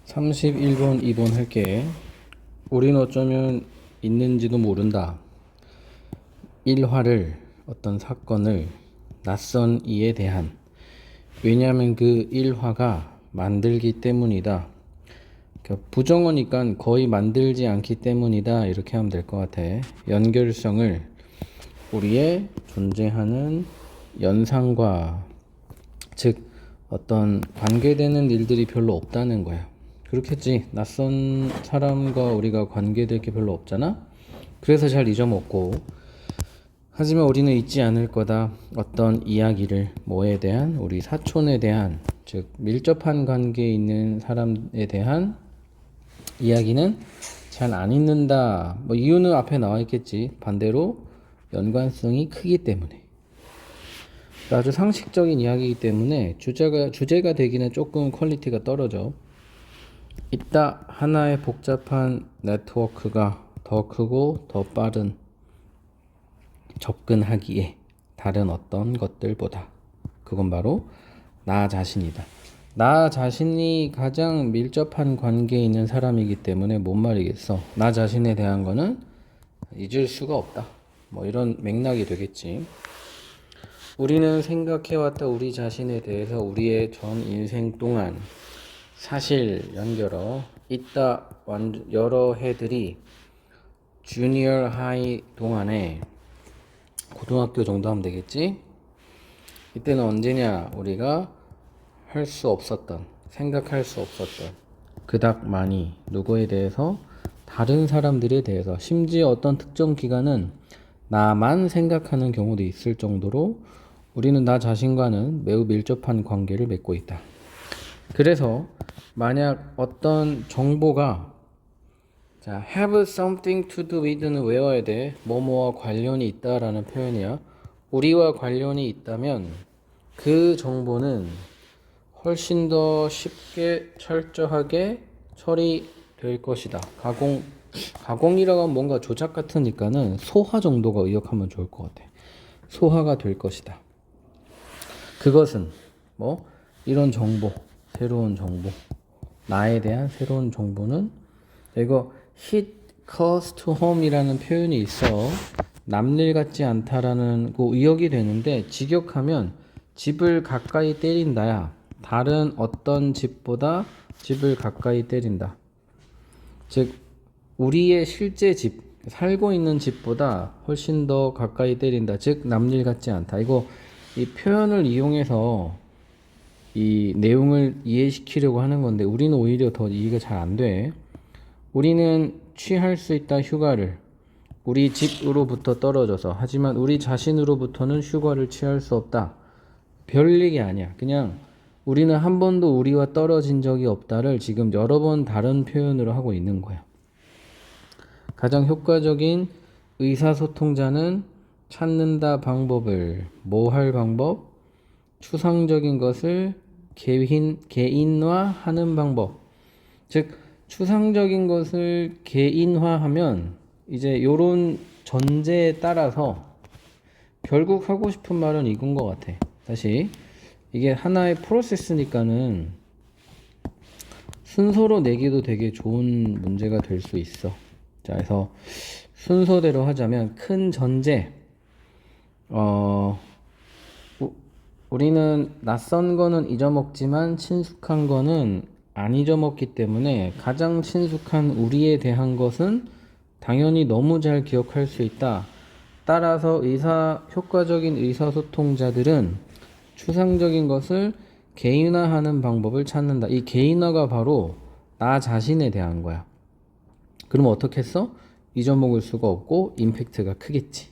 31번, 2번 할게. 우린 어쩌면 있는지도 모른다. 일화를, 어떤 사건을 낯선 이에 대한, 왜냐하면 그 일화가 만들기 때문이다. 부정어니까 거의 만들지 않기 때문이다. 이렇게 하면 될 것 같아. 연결성을 우리의 존재하는 연상과, 즉 어떤 관계되는 일들이 별로 없다는 거야. 그렇겠지. 낯선 사람과 우리가 관계될 게 별로 없잖아. 그래서 잘 잊어먹고, 하지만 우리는 잊지 않을 거다. 어떤 이야기를, 뭐에 대한, 우리 사촌에 대한, 즉 밀접한 관계에 있는 사람에 대한 이야기는 잘 안 잊는다. 뭐 이유는 앞에 나와 있겠지. 반대로 연관성이 크기 때문에. 아주 상식적인 이야기이기 때문에 주제가 되기는 조금 퀄리티가 떨어져. 이따 하나의 복잡한 네트워크가 더 크고 더 빠른 접근하기에 다른 어떤 것들보다, 그건 바로 나 자신이다. 나 자신이 가장 밀접한 관계에 있는 사람이기 때문에 뭔 말이겠어. 나 자신에 대한 거는 잊을 수가 없다. 뭐 이런 맥락이 되겠지. 우리는 생각해왔다 우리 자신에 대해서 우리의 전 인생 동안 사실 연결어 이따 여러 해들이 주니어 하이 동안에 고등학교 정도 하면 되겠지? 이때는 언제냐? 우리가 할 수 없었던, 생각할 수 없었던 그닥 많이 누구에 대해서, 다른 사람들에 대해서, 심지어 어떤 특정 기간은 나만 생각하는 경우도 있을 정도로 우리는 나 자신과는 매우 밀접한 관계를 맺고 있다. 그래서 만약 어떤 정보가 have something to do with는 외워야 돼. 뭐뭐와 관련이 있다라는 표현이야. 우리와 관련이 있다면 그 정보는 훨씬 더 쉽게 철저하게 처리될 것이다. 가공이라고 하면 뭔가 조작 같으니까는 소화 정도가 의역하면 좋을 것 같아. 소화가 될 것이다. 그것은 뭐 이런 정보, 새로운 정보, 나에 대한 새로운 정보는, 이거 hit close to home이라는 표현이 있어. 남일 같지 않다라는 그 의역이 되는데, 직역하면 집을 가까이 때린다야. 다른 어떤 집보다 집을 가까이 때린다. 즉 우리의 실제 집, 살고 있는 집보다 훨씬 더 가까이 때린다. 즉 남일 같지 않다. 이 표현을 이용해서 이 내용을 이해시키려고 하는 건데, 우리는 오히려 더 이해가 잘 안 돼. 우리는 취할 수 있다 휴가를, 우리 집으로부터 떨어져서. 하지만 우리 자신으로부터는 휴가를 취할 수 없다. 별 얘기 아니야. 그냥 우리는 한 번도 우리와 떨어진 적이 없다를 지금 여러 번 다른 표현으로 하고 있는 거야. 가장 효과적인 의사소통자는 찾는다 방법을, 뭐 할 방법? 추상적인 것을 개인화하는 방법. 즉 추상적인 것을 개인화하면 이제 요런 전제에 따라서 결국 하고 싶은 말은 이건 것 같아. 다시, 이게 하나의 프로세스니까는 순서로 내기도 되게 좋은 문제가 될 수 있어. 자, 그래서 순서대로 하자면 큰 전제, 우리는 낯선 거는 잊어먹지만 친숙한 거는 안 잊어먹기 때문에 가장 친숙한 우리에 대한 것은 당연히 너무 잘 기억할 수 있다. 따라서 효과적인 의사소통자들은 추상적인 것을 개인화하는 방법을 찾는다. 이 개인화가 바로 나 자신에 대한 거야. 그럼 어떻게 했어? 잊어먹을 수가 없고 임팩트가 크겠지.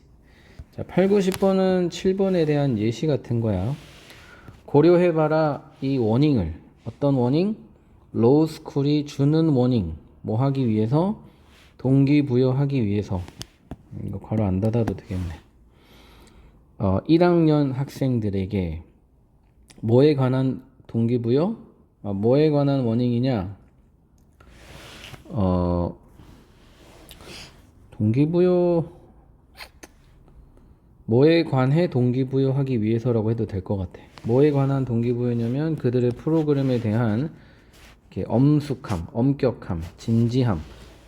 자, 8, 9, 10번은 7번에 대한 예시 같은 거야. 고려해봐라 이 워닝을. 어떤 워닝? 로우스쿨이 주는 워닝. 뭐 하기 위해서? 동기부여하기 위해서. 이거 괄호 안 닫아도 되겠네. 1학년 학생들에게 뭐에 관한 동기부여? 뭐에 관한 워닝이냐? 동기부여, 뭐에 관해 동기부여하기 위해서라고 해도 될 것 같아. 뭐에 관한 동기부여냐면 그들의 프로그램에 대한 이렇게 엄숙함, 엄격함, 진지함.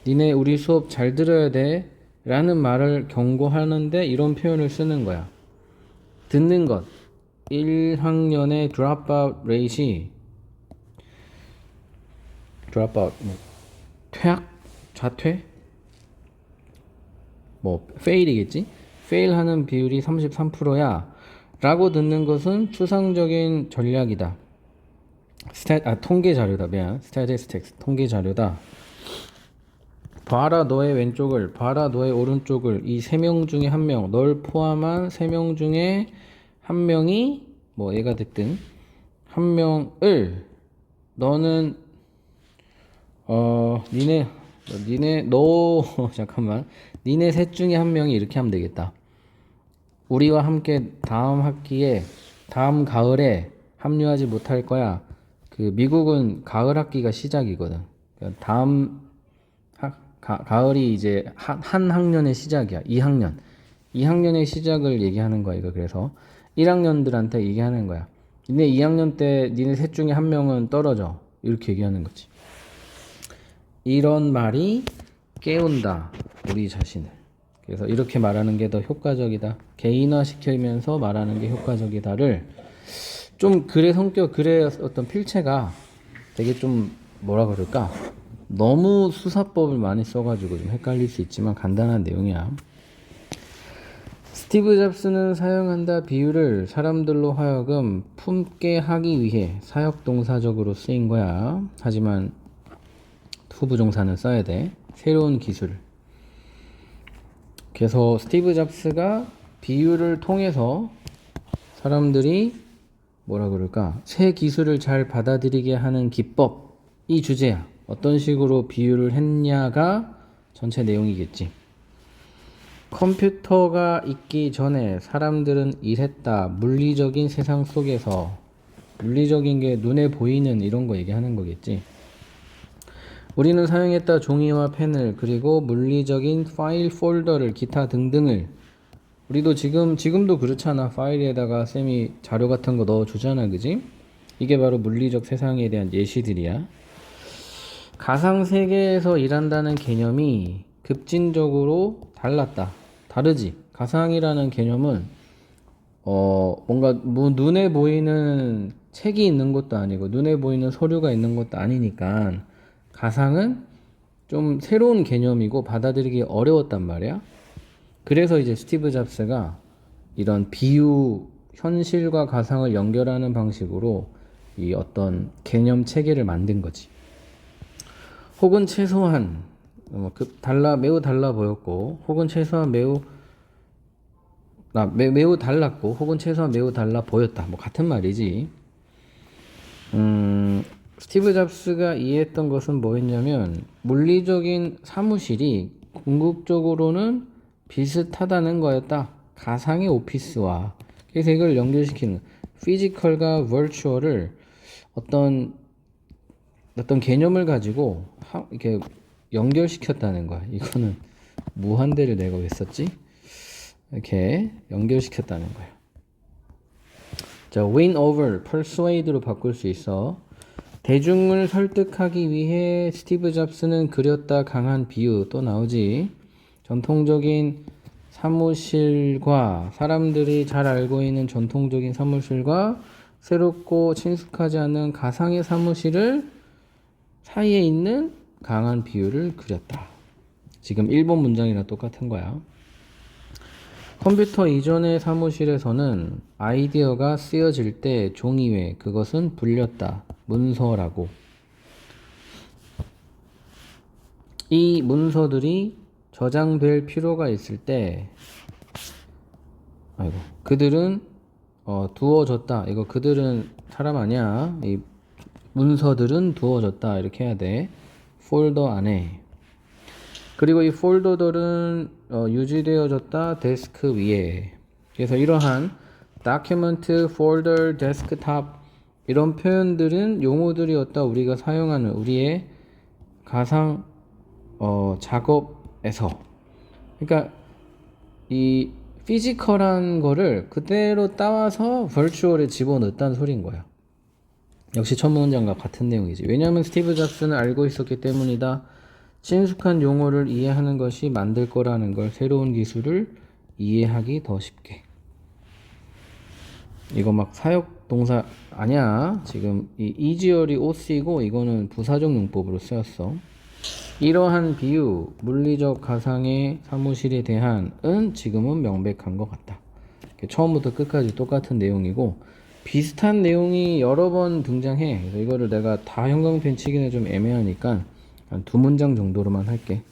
니네 우리 수업 잘 들어야 돼 라는 말을 경고하는데 이런 표현을 쓰는 거야. 듣는 것. 1학년의 dropout rate이 dropout 퇴학? 자퇴? fail이겠지? fail 하는 비율이 33%야 라고 듣는 것은 추상적인 전략이다. 통계 자료다. 미안. statistics 통계 자료다. 봐라 너의 왼쪽을, 봐라 너의 오른쪽을. 이 3명 중에 1명, 널 포함한 3명 중에 1명이 얘가 됐든 1명을 너는 잠깐만. 니네 셋 중에 1명이 이렇게 하면 되겠다. 우리와 함께 다음 가을에 합류하지 못할 거야. 그 미국은 가을 학기가 시작이거든. 그러니까 다음 가을이 이제 한 학년의 시작이야. 2학년의 시작을 얘기하는 거야. 이거 그래서 1학년들한테 얘기하는 거야. 니네 2학년 때 니네 셋 중에 1명은 떨어져. 이렇게 얘기하는 거지. 이런 말이 깨운다. 우리 자신을. 그래서 이렇게 말하는 게 더 효과적이다. 개인화 시키면서 말하는 게 효과적이다를 좀 글의 성격, 글의 어떤 필체가 되게 좀 뭐라 그럴까? 너무 수사법을 많이 써가지고 좀 헷갈릴 수 있지만 간단한 내용이야. 스티브 잡스는 사용한다 비유를 사람들로 하여금 품게 하기 위해 사역동사적으로 쓰인 거야. 하지만 후부정사는 써야 돼. 새로운 기술. 그래서 스티브 잡스가 비유를 통해서 사람들이 뭐라 그럴까? 새 기술을 잘 받아들이게 하는 기법이 주제야. 어떤 식으로 비유를 했냐가 전체 내용이겠지. 컴퓨터가 있기 전에 사람들은 일했다. 물리적인 세상 속에서. 물리적인 게 눈에 보이는 이런 거 얘기하는 거겠지. 우리는 사용했다 종이와 펜을, 그리고 물리적인 파일 폴더를, 기타 등등을. 우리도 지금도 그렇잖아. 파일에다가 쌤이 자료 같은 거 넣어주잖아. 그지? 이게 바로 물리적 세상에 대한 예시들이야. 가상세계에서 일한다는 개념이 급진적으로 달랐다. 다르지? 가상이라는 개념은 뭔가 눈에 보이는 책이 있는 것도 아니고 눈에 보이는 서류가 있는 것도 아니니까 가상은 좀 새로운 개념이고 받아들이기 어려웠단 말이야. 그래서 이제 스티브 잡스가 이런 비유, 현실과 가상을 연결하는 방식으로 이 어떤 개념 체계를 만든 거지. 혹은 최소한 매우 달라 보였고, 혹은 최소한 매우 달랐고, 혹은 최소한 매우 달라 보였다. 같은 말이지. 스티브 잡스가 이해했던 것은 뭐였냐면 물리적인 사무실이 궁극적으로는 비슷하다는 거였다. 가상의 오피스와. 그래서 이걸 연결시키는 피지컬과 버추얼을 어떤 개념을 가지고 이렇게 연결시켰다는 거야. 이거는 무한대를 내가 왜 썼지? 이렇게 연결시켰다는 거야. 자, win over, persuade로 바꿀 수 있어. 대중을 설득하기 위해 스티브 잡스는 그렸다. 강한 비유 또 나오지. 전통적인 사무실과, 사람들이 잘 알고 있는 전통적인 사무실과 새롭고 친숙하지 않은 가상의 사무실을 사이에 있는 강한 비유를 그렸다. 지금 1번 문장이랑 똑같은 거야. 컴퓨터 이전의 사무실에서는 아이디어가 쓰여질 때 종이 외 그것은 불렸다. 문서라고. 이 문서들이 저장될 필요가 있을 때 그들은 두어졌다. 이거 그들은 사람 아니야. 이 문서들은 두어졌다. 이렇게 해야 돼. 폴더 안에. 그리고 이 폴더들은 유지되어졌다. 데스크 위에. 그래서 이러한 document, folder, desktop 이런 표현들은 용어들이었다. 우리가 사용하는 우리의 가상 작업에서. 그러니까 이 피지컬한 거를 그대로 따와서 버추얼에 집어넣었다는 소리인 거야. 역시 첫 문장과 같은 내용이지. 왜냐하면 스티브 잡스는 알고 있었기 때문이다. 친숙한 용어를 이해하는 것이 만들 거라는 걸, 새로운 기술을 이해하기 더 쉽게. 이거 막 사역 동사 아니야. 지금 이 이지얼이 OC고 이거는 부사적 용법으로 쓰였어. 이러한 비유, 물리적 가상의 사무실에 대한은 지금은 명백한 것 같다. 처음부터 끝까지 똑같은 내용이고 비슷한 내용이 여러 번 등장해. 그래서 이거를 내가 다 형광펜 치기는 좀 애매하니까 한 두 문장 정도로만 할게.